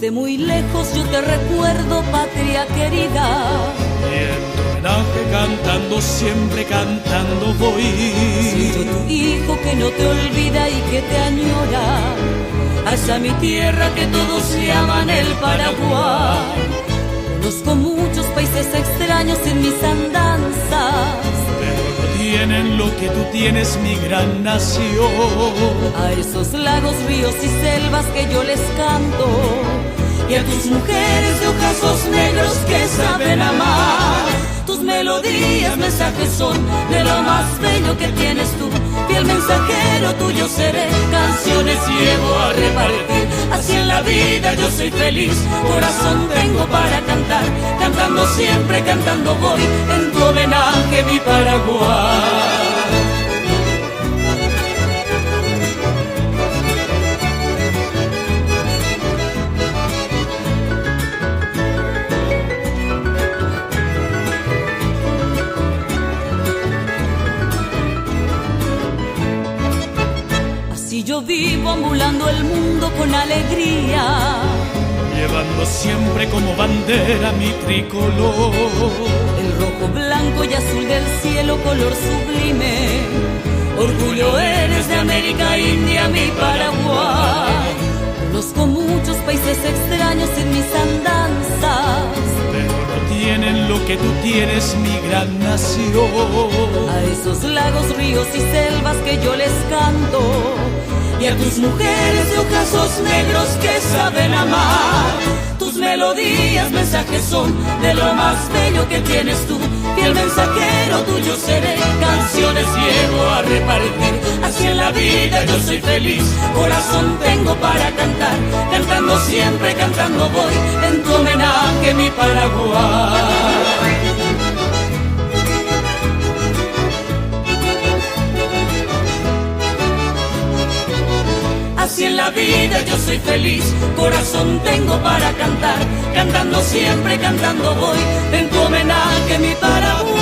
Desde muy lejos yo te recuerdo, patria querida. Y en tu homenaje cantando, siempre cantando voy. Soy yo tu hijo que no te olvida y que te añora. Hacia mi tierra que todos llaman el Paraguay. Conozco muchos países extraños en mis andanzas, Pero no tienen lo que tú tienes, mi gran nación. a esos lagos, ríos y selvas que yo les canto, y a tus mujeres de ojazos negros que saben amar. Tus melodías, mensajes son de lo más bello que tienes tú. Fiel mensajero tuyo seré, canciones llevo a repartir. Así en la vida yo soy feliz, corazón tengo para cantar. Cantando siempre, cantando voy, en tu homenaje mi Paraguay. Así yo vivo ambulando el mundo con alegría, Llevando siempre como bandera mi tricolor. el rojo, blanco y azul del cielo, color sublime. Orgullo eres de América India, mi Paraguay. Conozco muchos países extraños en mis andanzas, Pero no tienen lo que tú tienes, mi gran nación. a esos lagos, ríos y selvas que yo les canto, y a tus mujeres de ojazos negros que saben amar. Tus melodías, mensajes son de lo más bello que tienes tú. Fiel mensajero tuyo seré, canciones llevo a repartir. Así en la vida yo soy feliz, corazón tengo para cantar. Cantando siempre, cantando voy, en tu homenaje mi Paraguay. Así en la vida yo soy feliz, corazón tengo para cantar. Cantando siempre, cantando voy, en tu homenaje mi Paraguay.